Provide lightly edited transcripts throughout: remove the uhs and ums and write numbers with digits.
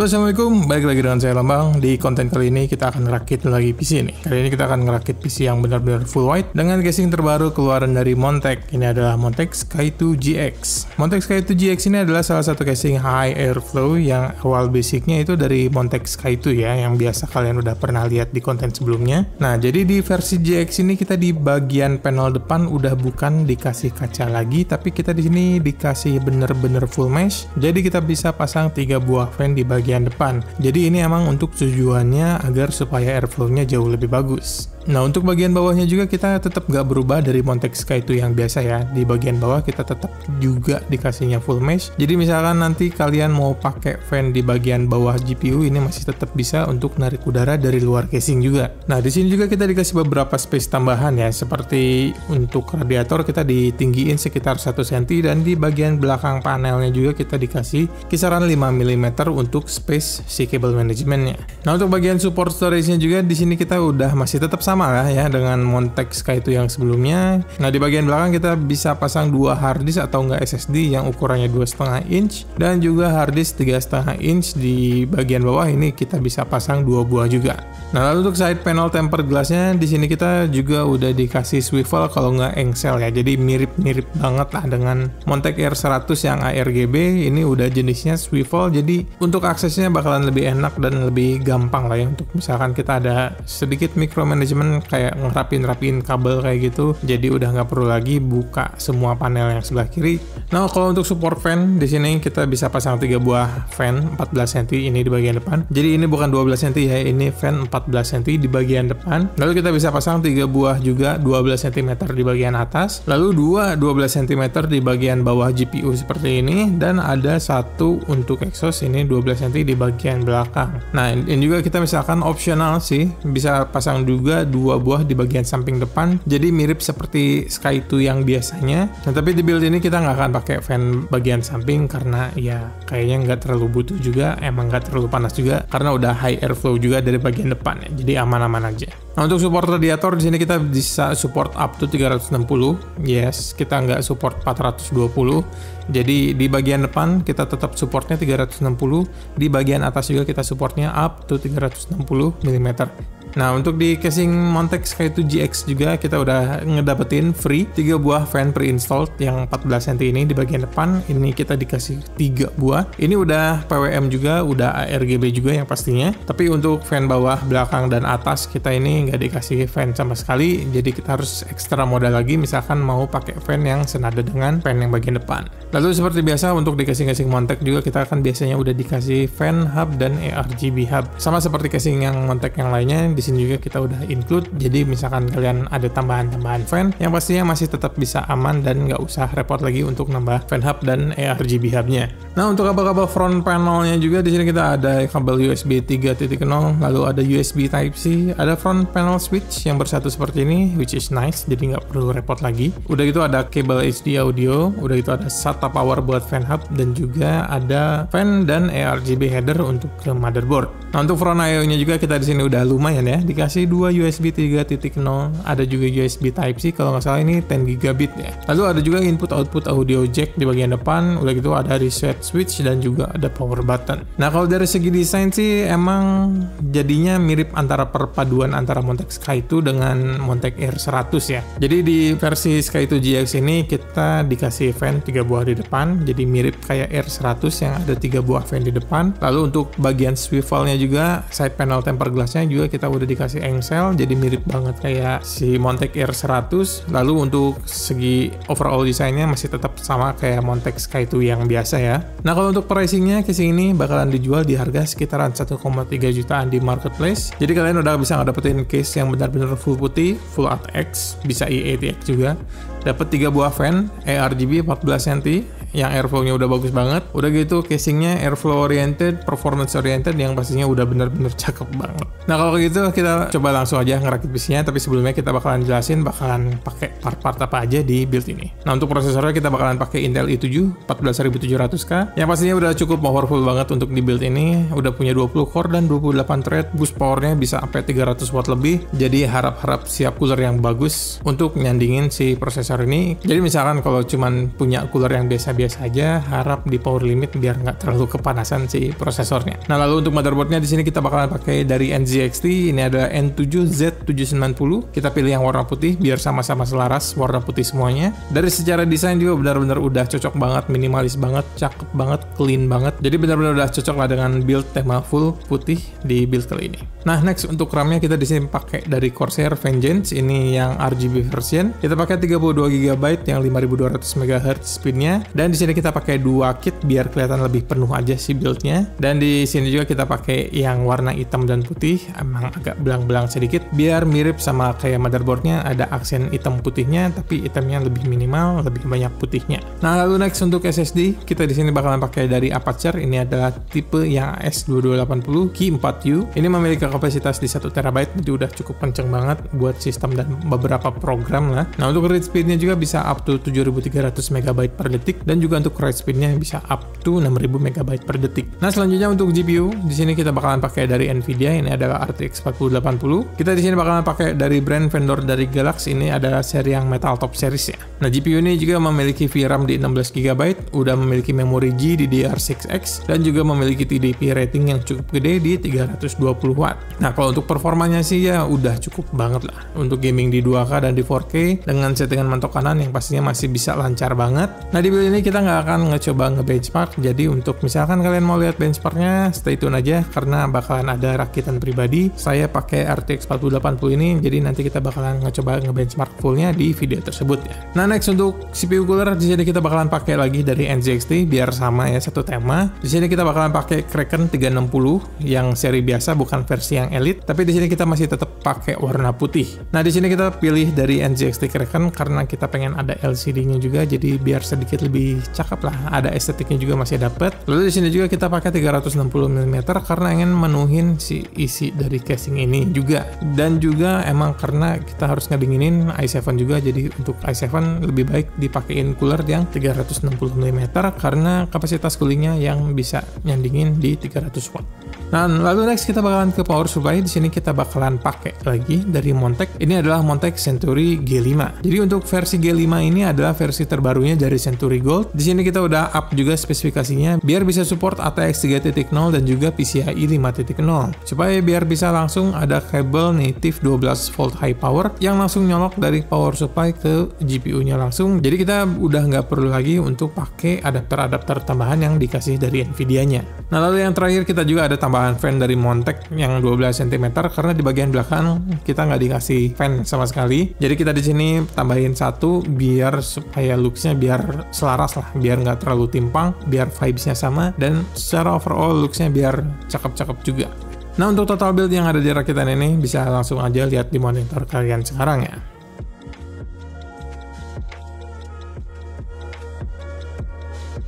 Halo, assalamualaikum, balik lagi dengan saya Lambang. Di konten kali ini kita akan ngerakit lagi PC nih. Kali ini kita akan ngerakit PC yang benar-benar full white dengan casing terbaru keluaran dari Montech. Ini adalah Montech Sky 2 GX. Montech Sky 2 GX ini adalah salah satu casing high airflow yang awal basicnya itu dari Montech Sky 2 ya, yang biasa kalian udah pernah lihat di konten sebelumnya. Nah, jadi di versi GX ini kita di bagian panel depan udah bukan dikasih kaca lagi, tapi kita di sini dikasih bener-bener full mesh. Jadi kita bisa pasang 3 buah fan di bagian depan. Jadi ini emang untuk tujuannya agar supaya airflow-nya jauh lebih bagus. Nah, untuk bagian bawahnya juga kita tetap gak berubah dari Montech Sky 2 yang biasa ya. Di bagian bawah kita tetap juga dikasihnya full mesh. Jadi misalkan nanti kalian mau pakai fan di bagian bawah GPU, ini masih tetap bisa untuk narik udara dari luar casing juga. Nah, di sini juga kita dikasih beberapa space tambahan ya, seperti untuk radiator kita ditinggiin sekitar 1 cm, dan di bagian belakang panelnya juga kita dikasih kisaran 5 mm untuk space si cable manajemennya. Nah, untuk bagian support storage-nya juga di sini kita udah masih tetap sama lah ya dengan Montech Sky 2 yang sebelumnya. Nah, di bagian belakang kita bisa pasang 2 harddisk atau enggak SSD yang ukurannya 2,5 inch, dan juga harddisk 3,5 inch. Di bagian bawah ini kita bisa pasang 2 buah juga. Nah, lalu untuk side panel tempered glass-nya di sini kita juga udah dikasih swivel kalau nggak engsel ya. Jadi mirip-mirip banget lah dengan Montech R100 yang ARGB. Ini udah jenisnya swivel, jadi untuk aksesnya bakalan lebih enak dan lebih gampang lah ya. Untuk misalkan kita ada sedikit micromanagement kayak ngerapin kabel kayak gitu, jadi udah nggak perlu lagi buka semua panel yang sebelah kiri. Nah, kalau untuk support fan di sini kita bisa pasang 3 buah fan 14 cm ini di bagian depan. Jadi ini bukan 12 cm ya, ini fan 14 cm di bagian depan. Lalu kita bisa pasang 3 buah juga 12 cm di bagian atas, lalu 2 12 cm di bagian bawah GPU seperti ini, dan ada satu untuk exhaust ini 12 cm di bagian belakang. Nah, ini juga kita misalkan optional sih, bisa pasang juga 2 buah di bagian samping depan, jadi mirip seperti Sky 2 yang biasanya. Nah, tapi di build ini kita nggak akan pakai fan bagian samping karena ya kayaknya nggak terlalu butuh juga, emang nggak terlalu panas juga karena udah high airflow juga dari bagian depan ya, jadi aman-aman aja. Nah, untuk support radiator di sini kita bisa support up to 360. Yes, kita nggak support 420. Jadi di bagian depan kita tetap supportnya 360, di bagian atas juga kita supportnya up to 360 mm. Nah, untuk di casing Montech Sky 2 GX juga kita udah ngedapetin free 3 buah fan pre-installed yang 14 cm ini di bagian depan. Ini kita dikasih 3 buah. Ini udah PWM juga, udah ARGB juga yang pastinya. Tapi untuk fan bawah, belakang, dan atas kita ini nggak dikasih fan sama sekali. Jadi kita harus ekstra modal lagi misalkan mau pakai fan yang senada dengan fan yang bagian depan. Lalu seperti biasa untuk di casing-casing Montech juga kita akan biasanya udah dikasih fan hub dan ARGB hub. Sama seperti casing yang Montech yang lainnya, di sini juga kita udah include. Jadi misalkan kalian ada tambahan-tambahan fan, yang pastinya masih tetap bisa aman dan nggak usah repot lagi untuk nambah fan hub dan ARGB hubnya. Nah, untuk kabel-kabel front panelnya juga di sini kita ada kabel USB 3.0, lalu ada USB Type-C, ada front panel switch yang bersatu seperti ini, which is nice, jadi nggak perlu repot lagi. Udah gitu ada kabel HD audio, udah gitu ada SATA power buat fan hub, dan juga ada fan dan ARGB header untuk ke motherboard. Nah, untuk front I/O-nya juga kita di sini udah lumayan ya, dikasih 2 USB 3.0, ada juga USB Type-C, kalau nggak salah ini 10 gigabit ya. Lalu ada juga input-output audio jack di bagian depan, udah gitu ada reset switch dan juga ada power button. Nah, kalau dari segi desain sih emang jadinya mirip antara perpaduan antara Montech Sky 2 dengan Montech R100 ya. Jadi di versi Sky 2 GX ini kita dikasih fan 3 buah di depan, jadi mirip kayak R100 yang ada 3 buah fan di depan. Lalu untuk bagian swivelnya juga, side panel tempered glassnya juga kita udah dikasih engsel, jadi mirip banget kayak si Montech R100. Lalu untuk segi overall desainnya masih tetap sama kayak Montech Sky 2 yang biasa ya. Nah, kalau untuk pricingnya, casing ini bakalan dijual di harga sekitaran 1,3 jutaan di marketplace. Jadi kalian udah bisa ngedapetin case yang benar-benar full putih, full ATX, bisa IATX juga. Dapat 3 buah fan ARGB 14 cm yang airflow-nya udah bagus banget. Udah gitu casingnya airflow oriented, performance oriented, yang pastinya udah bener-bener cakep banget. Nah, kalau gitu kita coba langsung aja ngerakit PC-nya, tapi sebelumnya kita bakalan jelasin bakalan pakai part-part apa aja di build ini. Nah, untuk prosesornya kita bakalan pakai Intel i7 14700K, yang pastinya udah cukup powerful banget untuk di build ini. Udah punya 20 core dan 28 thread, boost powernya bisa sampai 300 watt lebih. Jadi harap-harap siap cooler yang bagus untuk nyandingin si prosesor ini. Jadi misalkan kalau cuman punya cooler yang biasa biasa aja, harap di power limit biar nggak terlalu kepanasan si prosesornya. Nah, lalu untuk motherboardnya di sini kita bakalan pakai dari NZXT, ini ada N7Z790. Kita pilih yang warna putih biar sama-sama selaras warna putih semuanya. Dari secara desain juga benar-benar udah cocok banget, minimalis banget, cakep banget, clean banget. Jadi benar-benar udah cocok lah dengan build tema full putih di build kali ini. Nah, next untuk RAM-nya kita di sini pakai dari Corsair Vengeance, ini yang RGB version. Kita pakai 32 GB yang 5200 MHz speednya, dan di sini kita pakai 2 kit biar kelihatan lebih penuh aja si build-nya. Dan di sini juga kita pakai yang warna hitam dan putih, emang agak belang-belang sedikit biar mirip sama kayak motherboardnya, ada aksen hitam putihnya tapi hitamnya lebih minimal, lebih banyak putihnya. Nah, lalu next untuk SSD kita di sini bakalan pakai dari Apacer, ini adalah tipe yang S2280 Key 4U. Ini memiliki kapasitas di 1 TB, jadi udah cukup kenceng banget buat sistem dan beberapa program lah. Nah, untuk read speednya juga bisa up to 7300 MB per detik, dan juga untuk write speednya bisa up to 6000 MB per detik. Nah, selanjutnya untuk GPU di sini kita bakalan pakai dari Nvidia, ini adalah RTX 4080. Kita di sini bakalan pakai dari brand vendor dari Galax, ini adalah seri yang Metal Top Series ya. Nah, GPU ini juga memiliki VRAM di 16 GB, udah memiliki memori GDDR6X, dan juga memiliki TDP rating yang cukup gede di 320 watt. Nah, kalau untuk performanya sih ya udah cukup banget lah. Untuk gaming di 2K dan di 4K dengan settingan mantok kanan yang pastinya masih bisa lancar banget. Nah, di build ini kita nggak akan ngecoba nge-benchmark, jadi untuk misalkan kalian mau lihat benchmarknya, stay tune aja karena bakalan ada rakitan pribadi. Saya pakai RTX 4080 ini, jadi nanti kita bakalan ngecoba nge-benchmark fullnya di video tersebut ya. Nah, next untuk CPU cooler di sini kita bakalan pakai lagi dari NZXT biar sama ya, satu tema. Di sini kita bakalan pakai Kraken 360 yang seri biasa, bukan versi yang elite, tapi di sini kita masih tetap pakai warna putih. Nah, di sini kita pilih dari NZXT Kraken karena kita pengen ada LCD-nya juga, jadi biar sedikit lebih cakep lah, ada estetiknya juga masih dapet. Lalu di sini juga kita pakai 360 mm karena ingin menuhin si isi dari casing ini juga, dan juga emang karena kita harus ngedinginin i7 juga, jadi untuk i7 lebih baik dipakein cooler yang 360 mm karena kapasitas coolingnya yang bisa nyandingin di 300 watt. Nah, lalu next kita bakalan ke power supply. Di sini kita bakalan pakai lagi dari Montech. Ini adalah Montech Century G5. Jadi untuk versi G5 ini adalah versi terbarunya dari Century Gold. Di sini kita udah up juga spesifikasinya biar bisa support ATX 3.0 dan juga PCIe 5.0. Supaya biar bisa langsung ada kabel native 12 volt high power yang langsung nyolok dari power supply ke GPU-nya langsung. Jadi kita udah nggak perlu lagi untuk pakai adapter-adapter tambahan yang dikasih dari Nvidia-nya. Nah, lalu yang terakhir kita juga ada tambahan fan dari Montech yang 12 cm karena di bagian belakang kita nggak dikasih fan sama sekali. Jadi kita di sini tambahin satu biar supaya looks-nya biar selaras lah, biar nggak terlalu timpang, biar vibes-nya sama, dan secara overall looks-nya biar cakep-cakep juga. Nah, untuk total build yang ada di rakitan ini bisa langsung aja lihat di monitor kalian sekarang ya.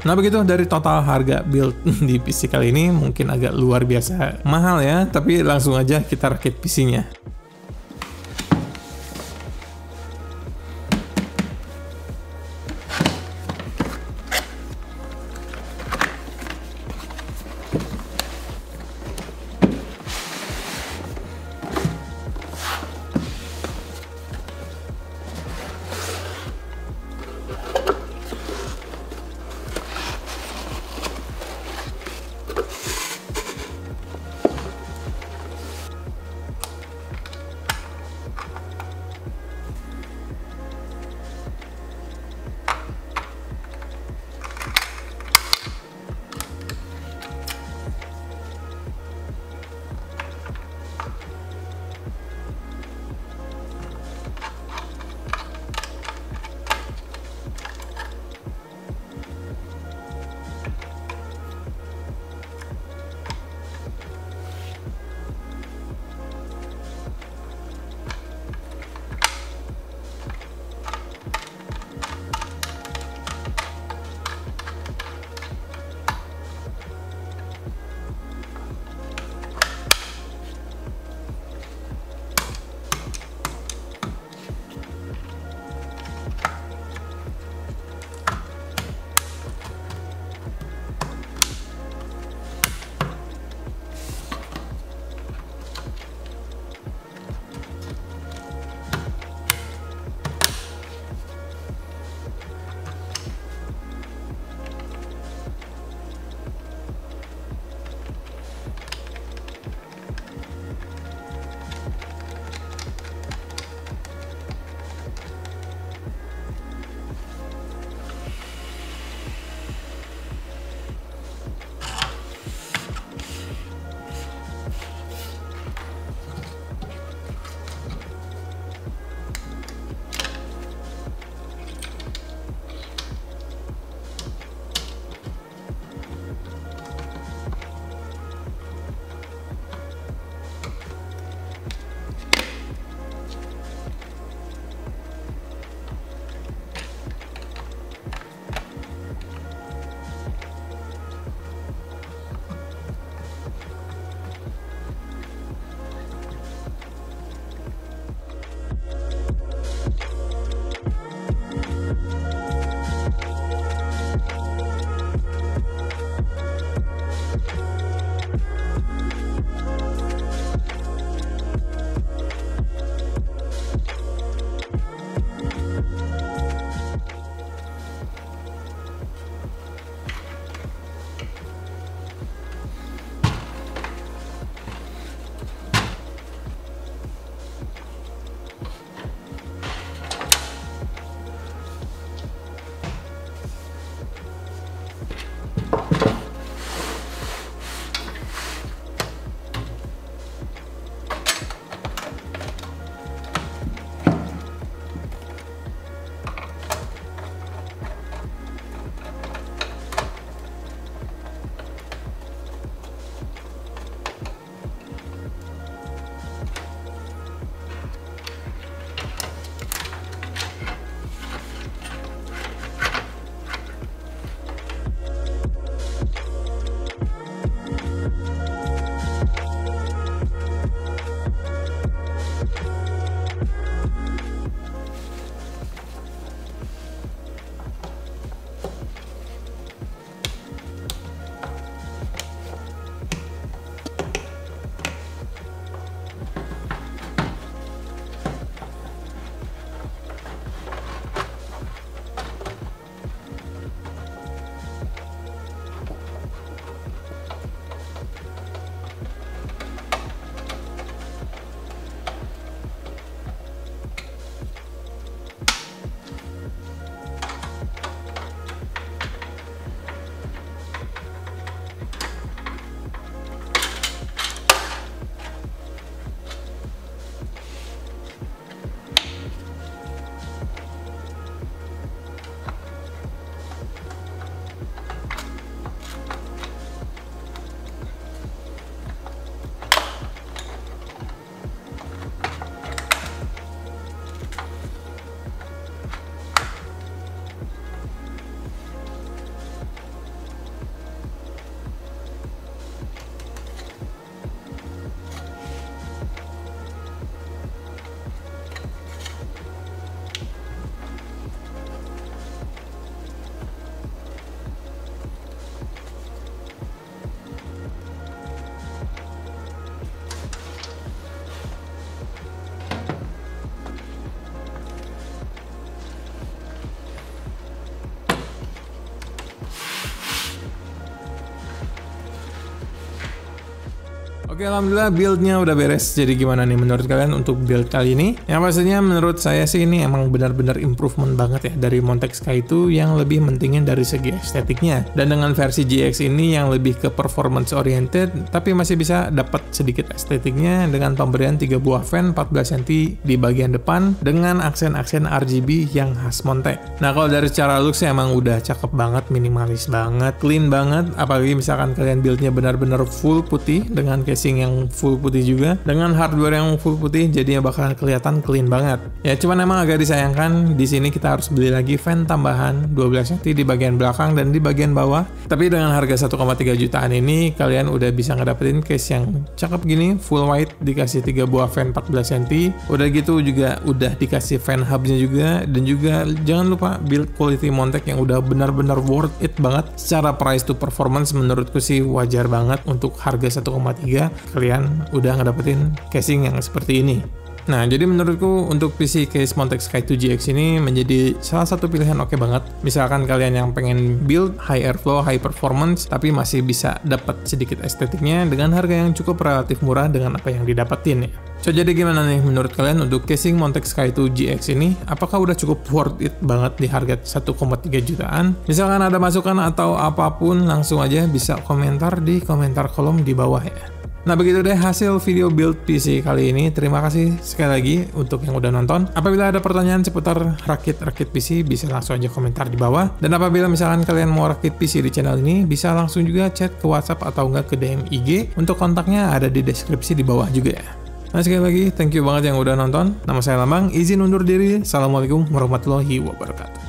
Nah, begitu dari total harga build di PC kali ini, mungkin agak luar biasa mahal ya, tapi langsung aja kita rakit PC-nya. Oke, alhamdulillah build-nya udah beres. Jadi gimana nih menurut kalian untuk build kali ini? Yang pastinya menurut saya sih ini emang benar-benar improvement banget ya dari Montek Sky 2 yang lebih mentingin dari segi estetiknya. Dan dengan versi GX ini yang lebih ke performance oriented, tapi masih bisa dapat sedikit estetiknya dengan pemberian 3 buah fan 14 cm di bagian depan dengan aksen-aksen RGB yang khas Montek. Nah, kalau dari secara looks emang udah cakep banget, minimalis banget, clean banget. Apalagi misalkan kalian build-nya benar-benar full putih dengan casing yang full putih juga dengan hardware yang full putih, jadinya bakalan kelihatan clean banget. Ya cuman emang agak disayangkan di sini kita harus beli lagi fan tambahan 12 cm di bagian belakang dan di bagian bawah. Tapi dengan harga 1,3 jutaan ini kalian udah bisa ngedapetin case yang cakep gini, full white, dikasih 3 buah fan 14 cm. Udah gitu juga udah dikasih fan hubnya juga, dan juga jangan lupa build quality Montek yang udah benar-benar worth it banget. Secara price to performance menurutku sih wajar banget untuk harga 1,3 kalian udah ngedapetin casing yang seperti ini. Nah, jadi menurutku untuk PC case Montek Sky 2 GX ini menjadi salah satu pilihan oke banget. Misalkan kalian yang pengen build high airflow, high performance, tapi masih bisa dapat sedikit estetiknya dengan harga yang cukup relatif murah dengan apa yang didapetin ya. So, jadi gimana nih menurut kalian untuk casing Montek Sky 2 GX ini? Apakah udah cukup worth it banget di harga 1,3 jutaan? Misalkan ada masukan atau apapun, langsung aja bisa komentar di komentar kolom di bawah ya. Nah, begitu deh hasil video build PC kali ini. Terima kasih sekali lagi untuk yang udah nonton. Apabila ada pertanyaan seputar rakit-rakit PC, bisa langsung aja komentar di bawah. Dan apabila misalkan kalian mau rakit PC di channel ini, bisa langsung juga chat ke WhatsApp atau enggak ke DM IG. Untuk kontaknya ada di deskripsi di bawah juga ya. Nah, sekali lagi thank you banget yang udah nonton. Nama saya Lambang, izin undur diri. Assalamualaikum warahmatullahi wabarakatuh.